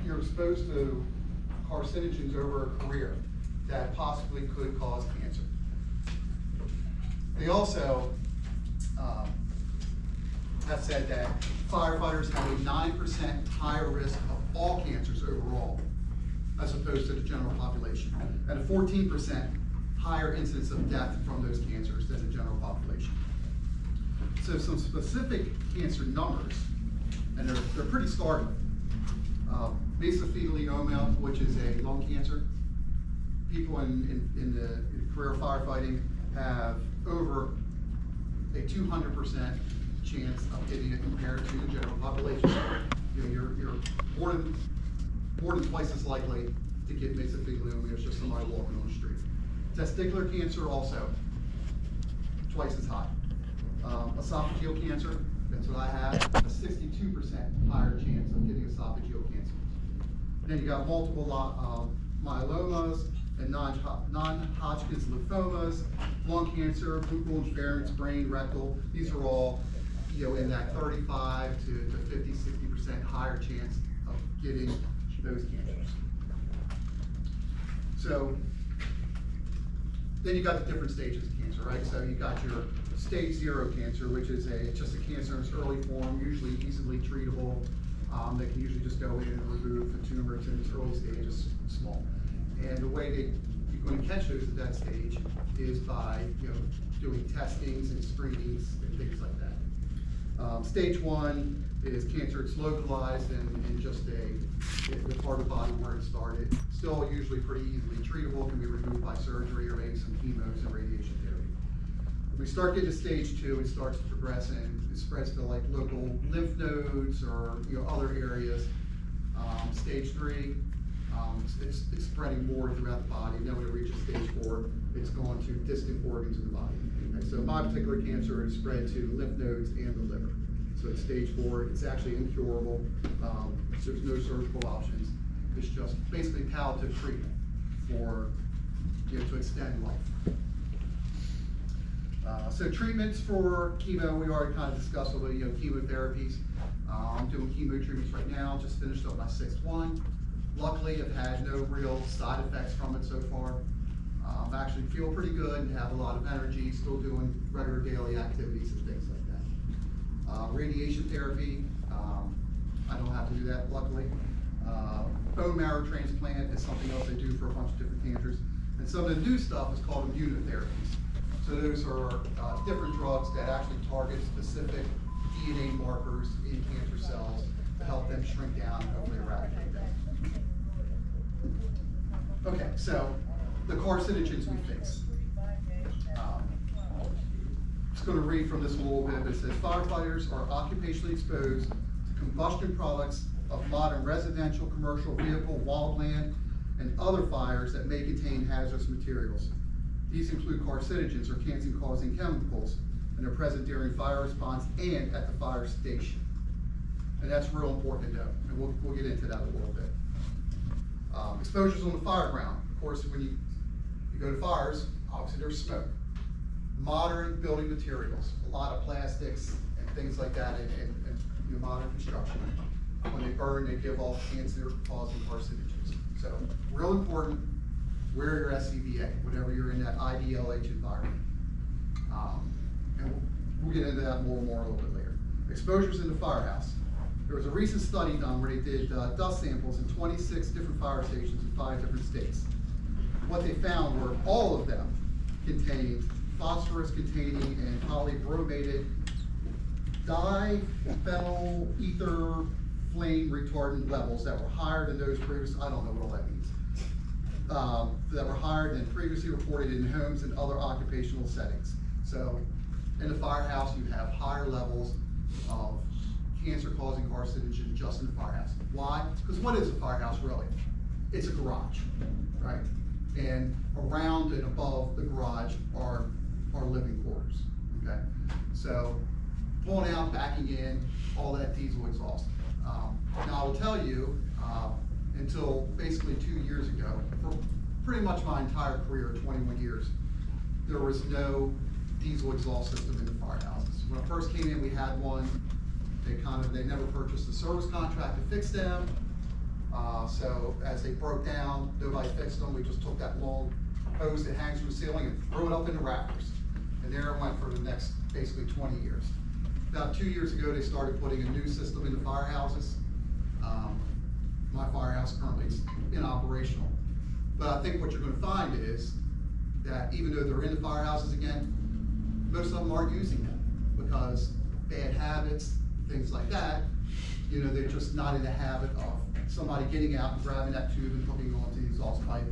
you're exposed to carcinogens over a career that possibly could cause cancer. They also have said that firefighters have a 9% higher risk of all cancers overall, as opposed to the general population, and a 14% higher incidence of death from those cancers than the general population. So some specific cancer numbers, and they're pretty startling. Mesothelioma, which is a lung cancer, people in the career firefighting have over a 200% chance of getting it compared to the general population. You're more than twice as likely to get mesothelioma as just somebody walking on the street. Testicular cancer also, twice as high. Esophageal cancer, that's what I have, a 62% higher chance of getting esophageal cancer. Then you got multiple myelomas and non-Hodgkin's lymphomas, lung cancer, buccal and pharynx, brain, rectal. These are all, in that 35 to 50, 60% higher chance of getting those cancers. So then you got the different stages of cancer, right? So you got your stage 0 cancer, which is just a cancer in its early form, usually easily treatable. They can usually just go in and remove the tumor. It's in its early stage, it's small. And the way you're going to catch those at that stage is by doing testings and screenings and things like that. Stage 1 is cancer. It's localized in just the part of the body where it started. Still usually pretty easily treatable. Can be removed by surgery or maybe some chemos and radiation therapy. When we start getting to stage 2, it starts to progress and it spreads to like local lymph nodes or other areas. Stage 3, it's spreading more throughout the body. Then when it reaches stage 4, it's going to distant organs in the body. Okay, so my particular cancer is spread to lymph nodes and the liver. So at stage 4, it's actually incurable. So there's no surgical options. It's just basically palliative treatment for to extend life. So treatments for chemo, we already kind of discussed a little, chemotherapies. I'm doing chemo treatments right now. Just finished up my 6th one. Luckily, I've had no real side effects from it so far. I actually feel pretty good and have a lot of energy, still doing regular daily activities and things like that. Radiation therapy, I don't have to do that, luckily. Bone marrow transplant is something else I do for a bunch of different cancers. And some of the new stuff is called immunotherapies. So those are different drugs that actually target specific DNA markers in cancer cells to help them shrink down and hopefully eradicate them. Okay, so the carcinogens we face. Just going to read from this a little bit. It says, firefighters are occupationally exposed to combustion products of modern residential, commercial, vehicle, wildland, and other fires that may contain hazardous materials. These include carcinogens or cancer-causing chemicals, and are present during fire response and at the fire station. And that's real important to know, and we'll get into that a little bit. Exposures on the fire ground. Of course, when you go to fires, obviously there's smoke. Modern building materials, a lot of plastics and things like that in modern construction. When they burn, they give off cancer-causing carcinogens. So, real important, wear your SCBA, whenever you're in that IDLH environment. And we'll get into that more a little bit later. Exposures in the firehouse. There was a recent study done where they did dust samples in 26 different fire stations in 5 different states. What they found were all of them contained phosphorus-containing and polybromated diphenyl ether flame retardant levels that were higher than those previous, I don't know what all that means, that were higher than previously reported in homes and other occupational settings. So in the firehouse, you have higher levels of cancer-causing carcinogen just in the firehouse. Why? Because what is a firehouse really? It's a garage, right? And around and above the garage are living quarters, okay? So pulling out, backing in, all that diesel exhaust. Now I will tell you, until basically 2 years ago, for pretty much my entire career, 21 years, there was no diesel exhaust system in the firehouses. When I first came in, we had one, They never purchased a service contract to fix them. So as they broke down, nobody fixed them. We just took that long hose that hangs from the ceiling and threw it up in the rafters. And there it went for the next basically 20 years. About 2 years ago, they started putting a new system into firehouses. My firehouse currently is inoperational. But I think what you're going to find is that even though they're in the firehouses again, most of them aren't using them because bad habits, things like that, you know, they're just not in the habit of somebody getting out and grabbing that tube and hooking onto the exhaust pipe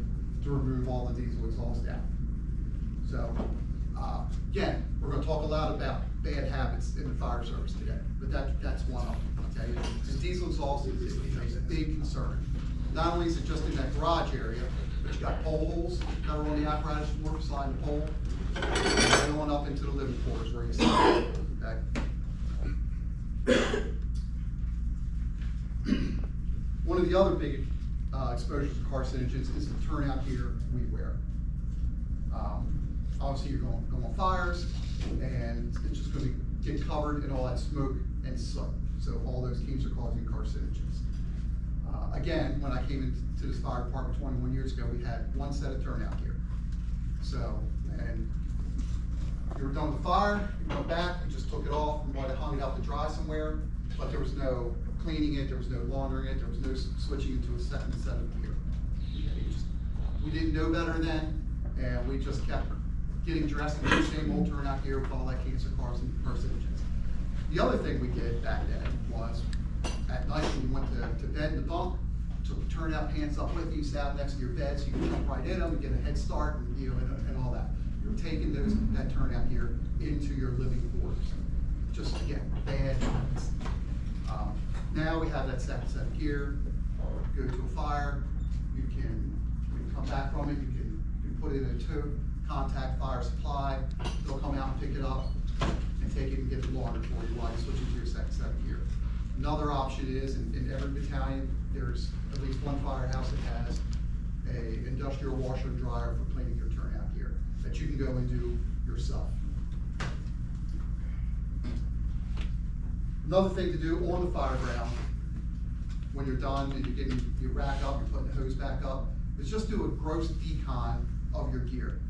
to remove all the diesel exhaust out. So, again, we're going to talk a lot about bad habits in the fire service today, but that's one of them, okay? And diesel exhaust is a big concern. Not only is it just in that garage area, but you got pole holes that are on the apparatus floor beside the pole, and going up into the living quarters where you see it, okay? One of the other big exposures to carcinogens is the turnout gear we wear. Obviously, you're going on fires, and it's just going to get covered in all that smoke and soot. So all those fumes are causing carcinogens. Again, when I came into this fire department 21 years ago, we had one set of turnout gear. So, and you were done with the fire, you went back, you just took it off, and might have hung it out to dry somewhere, but there was no cleaning it, there was no laundering it, there was no switching into a second set of gear. We didn't know better then, and we just kept getting dressed in the same old turnout gear with all that cancer carcinogens. The other thing we did back then was, at night when you went to bed in the bunk, took the turnout pants up with you, sat next to your bed so you could jump right in them and get a head start and, you know, and all that. You're taking that turnout gear into your living quarters. Just, again, bad habits. Now we have that second set of gear. Go to a fire, you can come back from it, you can put it in a tube, contact fire supply, they'll come out and pick it up and take it and get it laundered for you while you switch into your second set of gear. Another option is, in every battalion, there's at least one firehouse that has a industrial washer and dryer for cleaning your turnout gear that you can go and do yourself. Another thing to do on the fire ground, when you're done and you're getting your rack up, you're putting the hose back up, is just do a gross decon of your gear.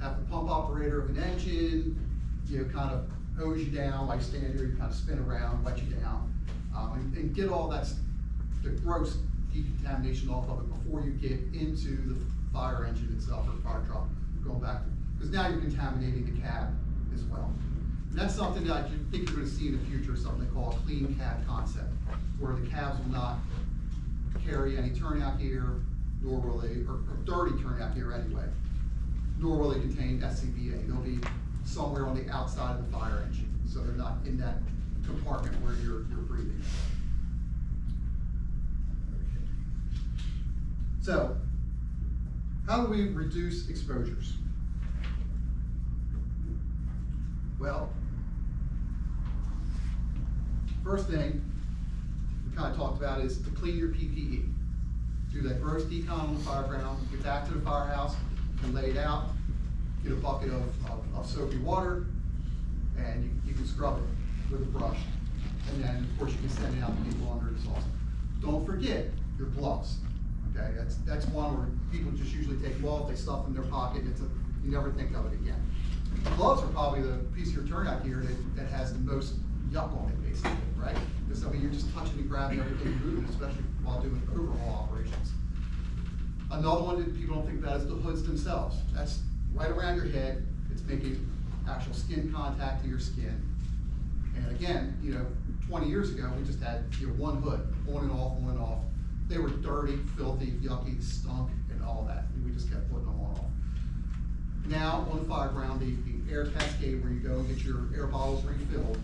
Have the pump operator of an engine, you know, kind of hose you down while you stand there, you kind of spin around, let you down, and get all that, the gross decontamination off of it before you get into the fire engine itself or the fire truck, going back, because now you're contaminating the cab as well. And that's something that I think you're going to see in the future, something they call a clean cab concept, where the cabs will not carry any turnout gear, nor will they, or dirty turnout gear anyway, nor will they contain SCBA. They'll be somewhere on the outside of the fire engine, so they're not in that compartment where you're breathing. So, how do we reduce exposures? Well, first thing we kind of talked about is to clean your PPE. Do that gross decon on the fire ground, get back to the firehouse, and lay it out, get a bucket of soapy water, and you can scrub it with a brush. And then, of course, you can send it out to people under the sauce. Don't forget your gloves. Okay, that's one where people just usually take them off, they stuff them in their pocket, and you never think of it again. Gloves are probably the piece of your turnout gear that has the most yuck on it, basically, right? Because, I mean, you're just touching and grabbing everything and moving, especially while doing overhaul operations. Another one that people don't think about is the hoods themselves. That's right around your head. It's making actual skin contact to your skin. And again, you know, 20 years ago, we just had, you know, one hood, on and off, on and off. They were dirty, filthy, yucky, stunk, and all that. And we just kept putting them on and off. Now, on the fire ground, the air cascade where you go and get your air bottles refilled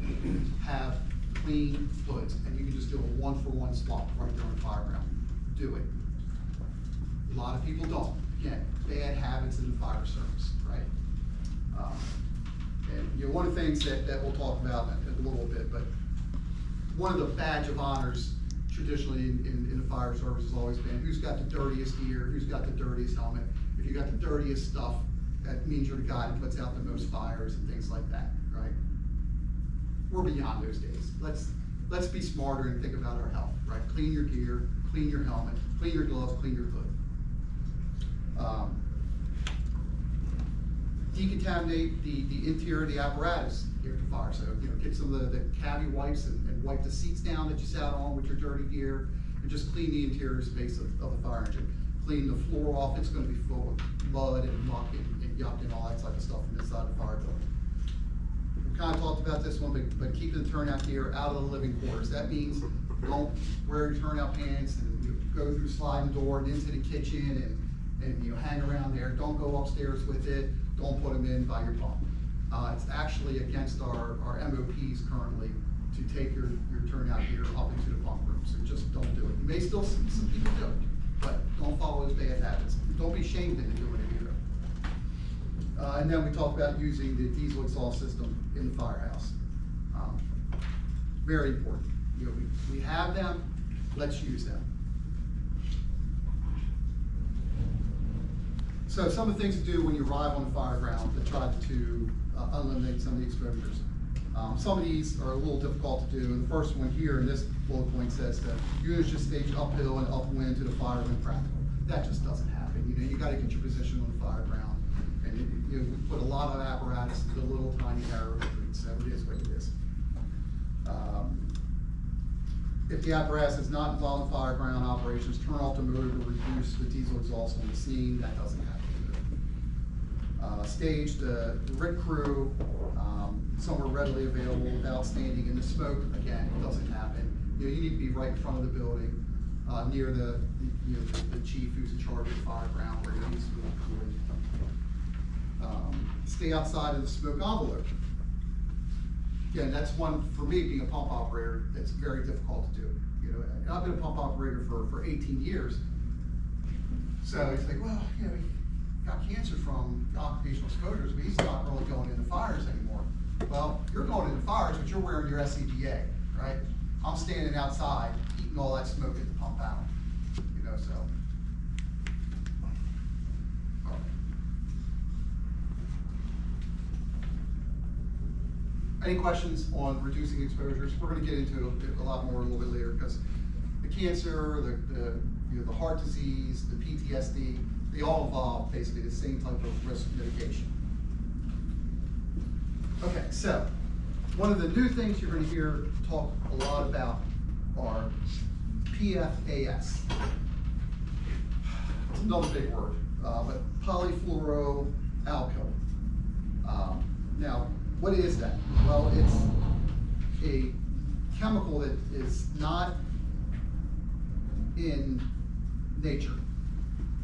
have clean hoods, and you can just do a one-for-one swap right there on the fire ground. Do it. A lot of people don't. Again, bad habits in the fire service, right? And you know, one of the things that we'll talk about in a little bit, but one of the badge of honors traditionally in the fire service has always been who's got the dirtiest gear, who's got the dirtiest helmet. If you got the dirtiest stuff, that means you're the guy that puts out the most fires and things like that, right? We're beyond those days. Let's let's be smarter and think about our health, right? Clean your gear, clean your helmet, clean your gloves, clean your hood. Decontaminate the interior of the apparatus here at the fire. So, get some of the cavi wipes and wipe the seats down that you sat on with your dirty gear, and just clean the interior space of the fire engine. Clean the floor off. It's going to be full of mud and muck and yuck and all that type of stuff from inside the fire building. We kind of talked about this one, but keep the turnout gear out of the living quarters. That means don't wear your turnout pants and go through the sliding door and into the kitchen and hang around there. Don't go upstairs with it. Don't put them in by your pump. It's actually against our MOPs currently to take your turnout gear up into the pump room. So just don't do it. You may still see some people do it, but don't follow those bad habits. Don't be shamed into doing it either. And then we talked about using the diesel exhaust system in the firehouse. Very important. We have them. Let's use them. So some of the things to do when you arrive on the fire ground to try to eliminate some of the exposures. Some of these are a little difficult to do, and the first one here in this bullet point says that units just stage uphill and upwind to the fire when practical. That just doesn't happen. You got to get your position on the fire ground, and we put a lot of apparatus into little tiny narrow streets, so it is what it is. If the apparatus is not involved in fire ground operations, turn off the motor to reduce the diesel exhaust on the scene. That doesn't happen either. Stage the RIT crew somewhere readily available without standing in the smoke. Again, it doesn't happen. You need to be right in front of the building, near the chief who's in charge of the fire ground where he needs to be employed. Stay outside of the smoke envelope. Again, that's one, for me, being a pump operator, that's very difficult to do. And I've been a pump operator for 18 years. So it's like, well, he got cancer from occupational exposures, but he's not really going into fires anymore. Well, you're going into fires, but you're wearing your SCBA, right? I'm standing outside, eating all that smoke at the pump panel, so. Any questions on reducing exposures? We're going to get into a lot more a little bit later, because the cancer, the heart disease, the PTSD, they all involve basically the same type of risk mitigation. Okay, so one of the new things you're going to hear talk a lot about are PFAS. It's another big word, but polyfluoroalkyl. Now, what is that? Well, it's a chemical that is not in nature,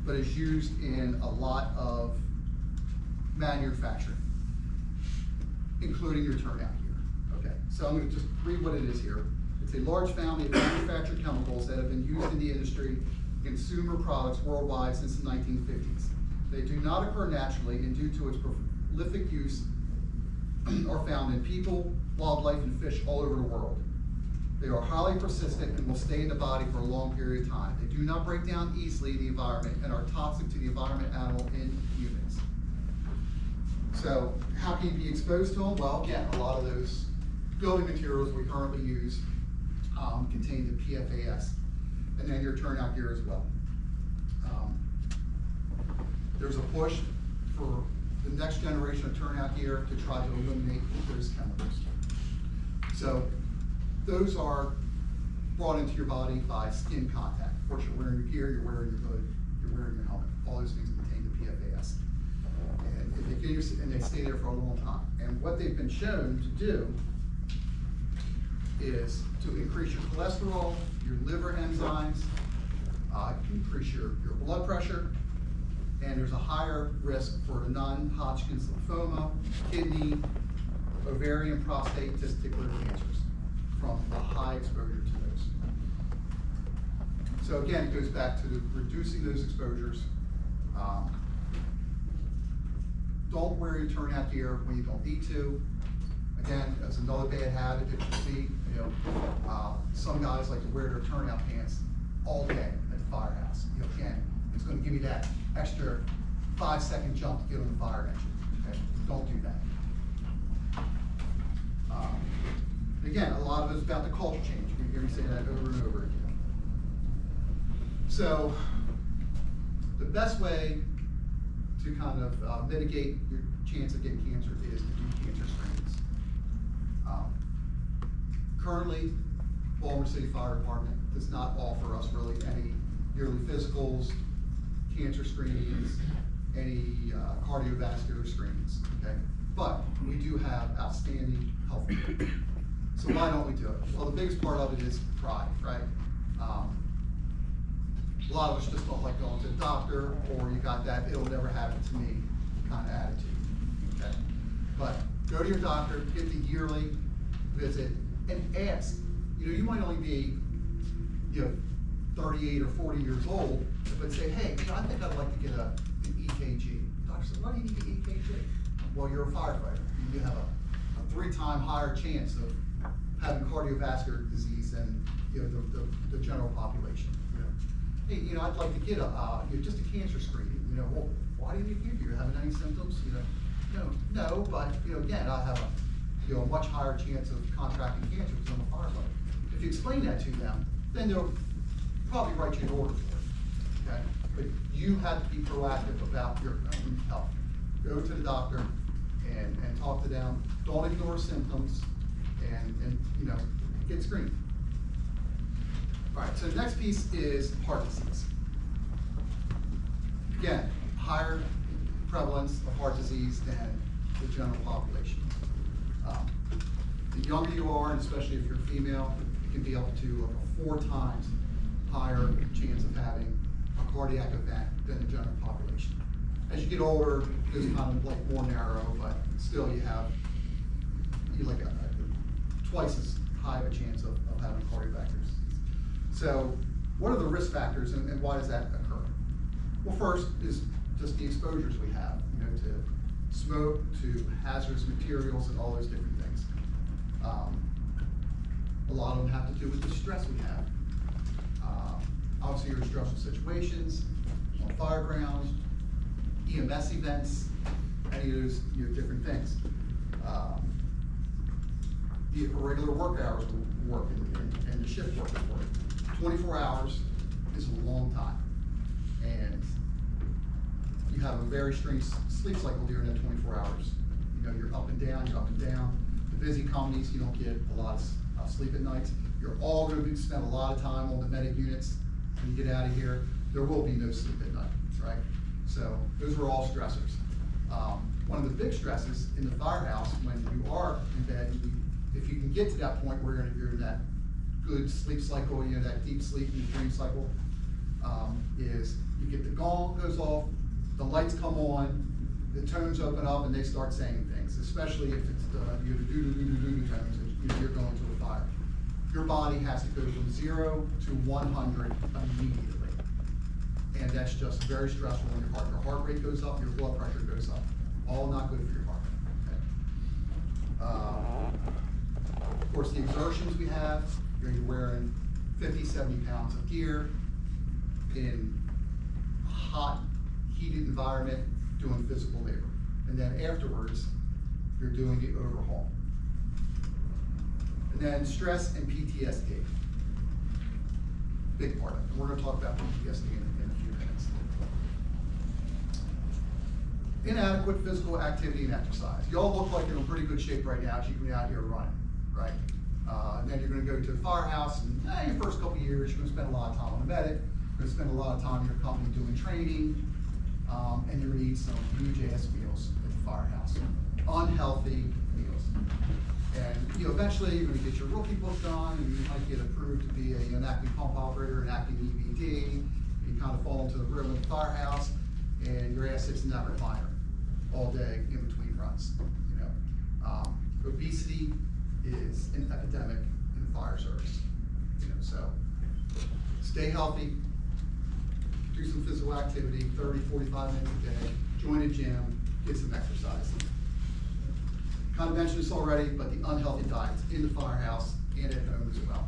but is used in a lot of manufacturing, including your turnout gear. Okay, so I'm going to just read what it is here. It's a large family of manufactured chemicals that have been used in the industry, consumer products worldwide since the 1950s. They do not occur naturally, and due to its prolific use, are found in people, wildlife, and fish all over the world. They are highly persistent and will stay in the body for a long period of time. They do not break down easily in the environment and are toxic to the environment, animal, and humans. So how can you be exposed to them? Well, again, a lot of those building materials we currently use contain the PFAS, and then your turnout gear as well. There's a push for the next generation of turnout gear to try to eliminate those chemicals. So those are brought into your body by skin contact. Of course, you're wearing your gear, you're wearing your hood, you're wearing your helmet. All those things contain the PFAS. And they stay there for a long time. And what they've been shown to do is to increase your cholesterol, your liver enzymes, increase your blood pressure, and there's a higher risk for non-Hodgkin's lymphoma, kidney, ovarian, prostate, testicular cancers from the high exposure to those. So again, it goes back to reducing those exposures. Don't wear your turnout gear when you don't need to. Again, that's another bad habit that you see. Some guys like to wear their turnout pants all day at the firehouse. Again, it's going to give you that extra 5-second jump to get on the fire engine. Okay? Don't do that. Again, a lot of it is about the culture change. You can hear me say that over and over again. So the best way to kind of mitigate your chance of getting cancer is to do cancer screenings. Currently, Baltimore City Fire Department does not offer us really any yearly physicals, cancer screenings, any cardiovascular screenings, okay? But we do have outstanding health care. So why don't we do it? Well, the biggest part of it is pride, right? A lot of us just don't like going to the doctor, or you got that it'll never happen to me kind of attitude, okay? But go to your doctor, get the yearly visit, and ask. You know, you might only be, 38 or 40 years old, but say, hey, I think I'd like to get an EKG. Doctor said, why do you need an EKG? Well, you're a firefighter. You have a 3-time higher chance of having cardiovascular disease than the general population. Hey, I'd like to get just a cancer screening. Well, why do you need cancer? Are you having any symptoms? No, but again, I have a much higher chance of contracting cancer because I'm a firefighter. If you explain that to them, then they'll probably write you an order for it. Okay, but you have to be proactive about your own health. Go to the doctor and talk to them. Don't ignore symptoms, and get screened. All right, so the next piece is heart disease. Again, higher prevalence of heart disease than the general population. The younger you are, and especially if you're female, it can be up to like a 4 times higher chance of having a cardiac event than the general population. As you get older, it's kind of like more narrow, but still you have twice as high of a chance of having cardiovascular disease. So what are the risk factors and why does that occur? Well, first is just the exposures we have, to smoke, to hazardous materials, and all those different things. A lot of them have to do with the stress we have. Obviously, you're in stressful situations, on fire grounds, EMS events, any of those different things. The irregular work hours will work and the shift work will work. 24 hours is a long time, and you have a very strange sleep cycle during that 24 hours. You're up and down, you're up and down. The busy companies, you don't get a lot of sleep at night. You're all going to spend a lot of time on the medic units. When you get out of here, there will be no sleep at night, right? So those are all stressors. One of the big stresses in the firehouse when you are in bed, if you can get to that point where you're in that good sleep cycle, that deep sleep and dream cycle, is you get the gong goes off, the lights come on, the tones open up, and they start saying things, especially if it's the do-do-do-do-do tones and you're going to a fire. Your body has to go from 0 to 100 immediately. And that's just very stressful on your heart. Your heart rate goes up, your blood pressure goes up. All not good for your heart. Okay. Of course, the exertions we have, you're wearing 50, 70 pounds of gear in a hot, heated environment doing physical labor. And then afterwards, you're doing the overhaul. And then stress and PTSD. Big part of it. And we're going to talk about PTSD in a few minutes. Inadequate physical activity and exercise. You all look like you're in pretty good shape right now as you can be out here running, right? And then you're going to go to the firehouse, and your first couple of years, you're going to spend a lot of time on the medic. You're going to spend a lot of time in your company doing training, and you're going to eat some huge-ass meals at the firehouse. Unhealthy meals. And eventually you're going to get your rookie book done, and you might get approved to be an acting pump operator, an acting EVD, and you kind of fall into the room of the firehouse, and your ass sits in that recliner all day in between runs. Obesity is an epidemic in the fire service. So stay healthy, do some physical activity, 30, 45 minutes a day, join a gym, get some exercise. Kind of mentioned this already, but the unhealthy diets in the firehouse and at home as well.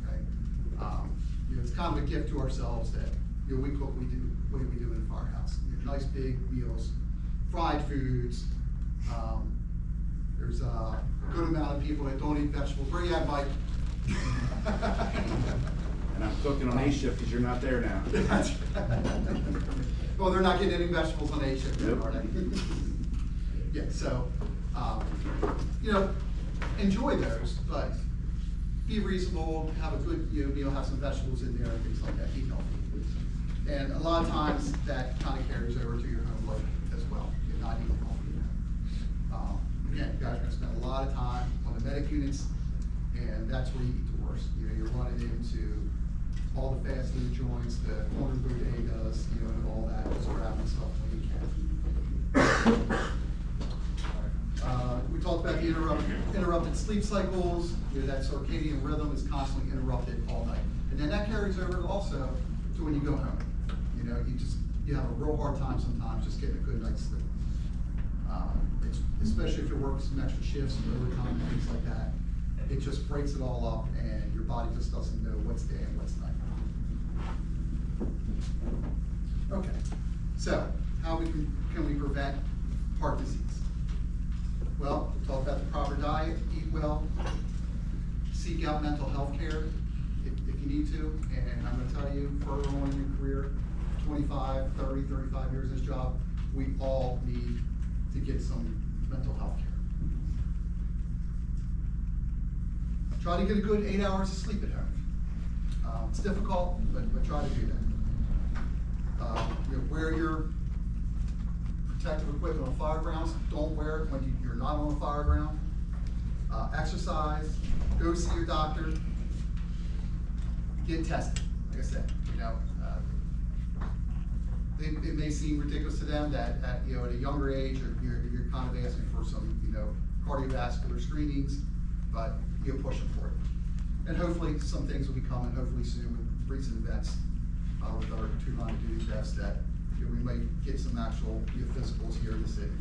Okay, it's kind of a gift to ourselves that we cook, we do what we do in the firehouse. Nice big meals, fried foods, There's a good amount of people that don't eat vegetables. Where you at, Mike? And I'm cooking on A shift because you're not there now. Well, they're not getting any vegetables on A shift, Nope. are they? Yeah, so, you know, enjoy those, but be reasonable, have a good, you know, have some vegetables in there and things like that, eat healthy. And a lot of times that kind of carries over to your home life as well, you're not eating healthy. Again, you guys are gonna spend a lot of time on the medic units, and that's where you eat the worst. You know, you're running into all the fast food joints, the corner bodegas, you know, and all that, just grabbing stuff when you can. We talked about the interrupted sleep cycles. You know, that circadian rhythm is constantly interrupted all night. And then that carries over also to when you go home. You know, you have a real hard time sometimes just getting a good night's sleep. Especially if you're working some extra shifts and overtime and things like that. It just breaks it all up and your body just doesn't know what's day and what's night. Okay, so how can we prevent heart disease? Well, we talked about the proper diet, eat well, seek out mental health care if you need to. And I'm gonna tell you, further on in your career, 25, 30, 35 years in this job, we all need to get some mental health care. Try to get a good 8 hours of sleep at home. It's difficult, but try to do that. You know, wear your protective equipment on fire grounds. Don't wear it when you're not on a fire ground. Exercise, go see your doctor, get tested. Like I said, you know, it may seem ridiculous to them that at a younger age, you're kind of asking for some, you know, cardiovascular screenings, but you're pushing for it. And hopefully some things will be coming, hopefully soon with recent events with our 2 line of duty tests that we might get some actual physicals here in the city.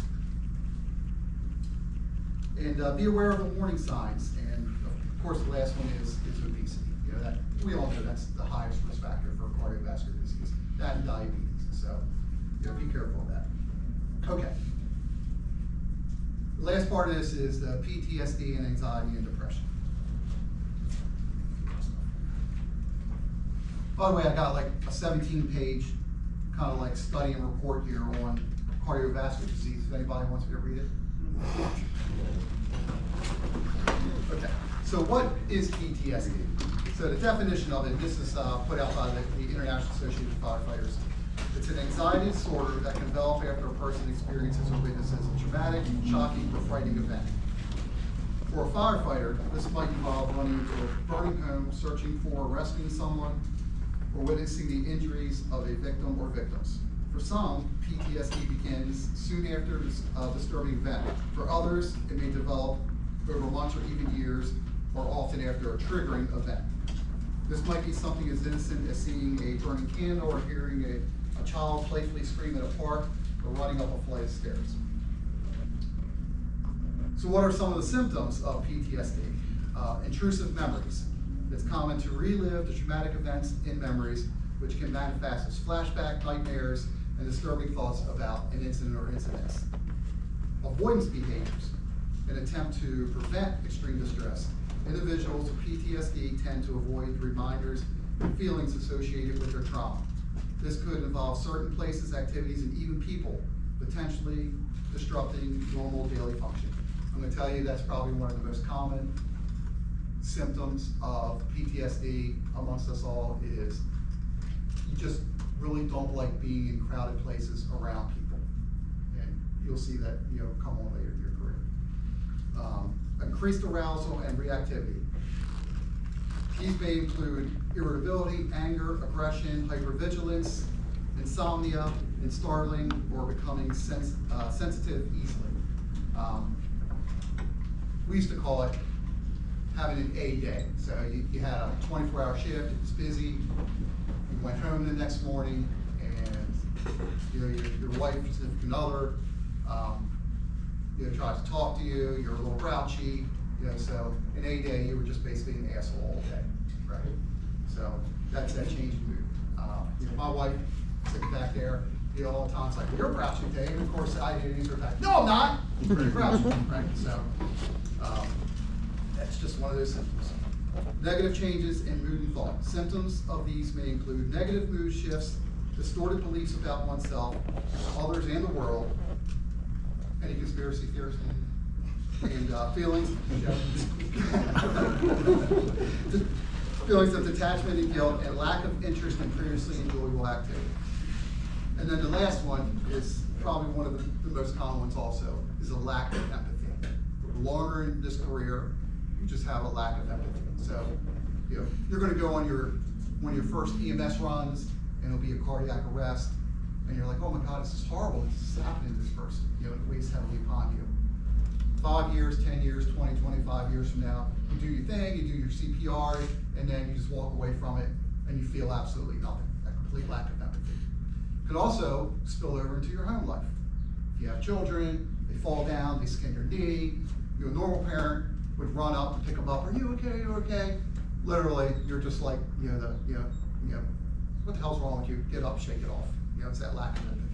And be aware of the warning signs. And of course, the last one is obesity. You know, that we all know that's the highest risk factor for cardiovascular disease. That and diabetes. So, you know, be careful of that. Okay. The last part of this is the PTSD and anxiety and depression. By the way, I got like a 17-page kind of like study and report here on cardiovascular disease. If anybody wants me to read it. Okay, so what is PTSD? So the definition of it, this is put out by the International Association of Firefighters. It's an anxiety disorder that can develop after a person experiences or witnesses a traumatic, shocking, or frightening event. For a firefighter, this might involve running into a burning home, searching for or rescuing someone, or witnessing the injuries of a victim or victims. For some, PTSD begins soon after a disturbing event. For others, it may develop over months or even years, or often after a triggering event. This might be something as innocent as seeing a burning candle or hearing a child playfully scream at a park or running up a flight of stairs. So what are some of the symptoms of PTSD? Intrusive memories. It's common to relive the traumatic events in memories, which can manifest as flashback, nightmares, and disturbing thoughts about an incident or incidents. Avoidance behaviors. An attempt to prevent extreme distress. Individuals with PTSD tend to avoid reminders and feelings associated with their trauma. This could involve certain places, activities, and even people, potentially disrupting normal daily function. I'm going to tell you that's probably one of the most common symptoms of PTSD amongst us all is you just really don't like being in crowded places around people. And you'll see that, you know, come on later in your career. Increased arousal and reactivity. These may include irritability, anger, aggression, hypervigilance, insomnia, and startling or becoming sensitive easily. We used to call it having an A day. So you had a 24-hour shift, it was busy, you went home the next morning, and you know, your wife, significant other, you know, tries to talk to you, you're a little grouchy, you know, so an A day, you were just basically an asshole all day, right? So that's that change in mood. You know, my wife, sitting back there, all the time, it's like, you're grouchy, Dave, and of course, IADs are like, no, I'm not, I'm pretty grouchy, right? So, that's just one of those symptoms. Negative changes in mood and thought. Symptoms of these may include negative mood shifts, distorted beliefs about oneself, others, and the world. Any conspiracy theorists? And feelings, feelings of detachment and guilt, and lack of interest in previously enjoyable activity. And then the last one is probably one of the most common ones also, is a lack of empathy. The longer in this career, you just have a lack of empathy. So, you're gonna go on one of your first EMS runs, and it'll be a cardiac arrest, and you're like, oh my God, this is horrible, this is happening to this person. It weighs heavily upon you. 5 years, 10 years, 20, 25 years from now, you do your thing, you do your CPR, and then you just walk away from it, and you feel absolutely nothing, a complete lack of empathy. It could also spill over into your home life. If you have children, they fall down, they skin your knee, a normal parent would run up and pick them up, are you okay, you okay? Literally, you're just like, what the hell's wrong with you? Get up, shake it off. It's that lack of empathy.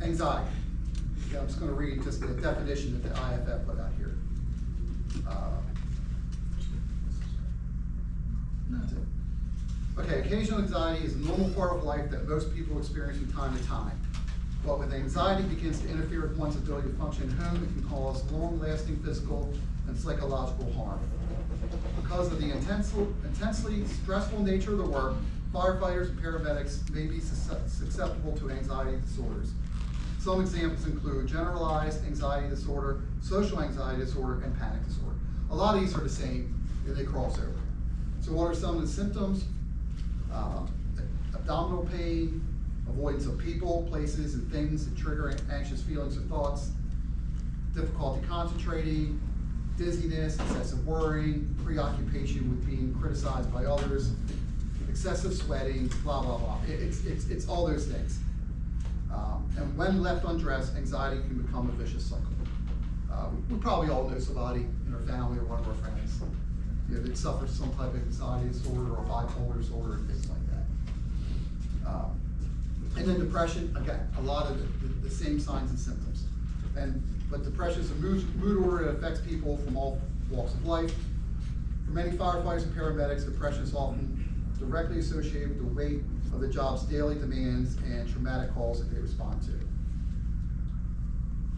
Anxiety. I'm just going to read just the definition that the IFF put out here. That's it. Okay, occasional anxiety is a normal part of life that most people experience from time to time. But when anxiety begins to interfere with one's ability to function at home, it can cause long-lasting physical and psychological harm. Because of the intensely stressful nature of the work, firefighters and paramedics may be susceptible to anxiety disorders. Some examples include generalized anxiety disorder, social anxiety disorder, and panic disorder. A lot of these are the same, and they cross over. So what are some of the symptoms? Abdominal pain, avoidance of people, places, and things that trigger anxious feelings or thoughts, difficulty concentrating, dizziness, excessive worrying, preoccupation with being criticized by others, excessive sweating, blah, blah, blah. It's all those things. And when left undressed, anxiety can become a vicious cycle. We probably all know somebody in our family or one of our friends that suffers some type of anxiety disorder or bipolar disorder and things like that. And then depression, again, a lot of the same signs and symptoms. But depression is a mood order that affects people from all walks of life. For many firefighters and paramedics, depression is often directly associated with the weight of the job's daily demands and traumatic calls that they respond to.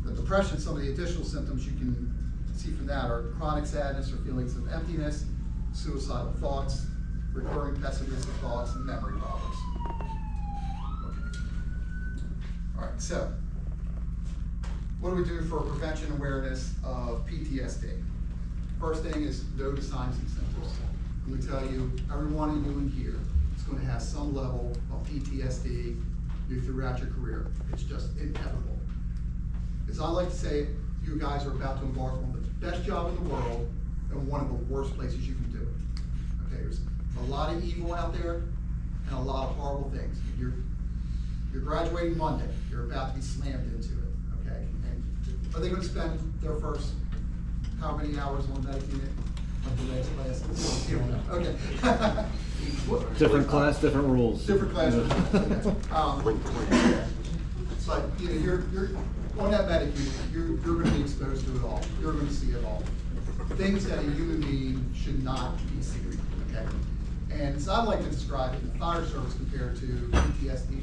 The depression, some of the additional symptoms you can see from that are chronic sadness or feelings of emptiness, suicidal thoughts, recurring pessimistic thoughts, and memory problems. Okay. All right, so what do we do for prevention awareness of PTSD? First thing is know the signs and symptoms. I'm going to tell you, every one of you in here is going to have some level of PTSD throughout your career. It's just inevitable. As I like to say, you guys are about to embark on the best job in the world and one of the worst places you can do it. Okay, there's a lot of evil out there and a lot of horrible things. You're graduating Monday. You're about to be slammed into it. Okay, and are they going to spend their first how many hours on that unit? Like the next class? You don't know. Okay. Different class, different rules. Different class. Okay. It's like you're on that medic unit. You're going to be exposed to it all. You're going to see it all. Things that a human being should not be seeing. Okay. And so I like to describe it in the fire service compared to PTSD.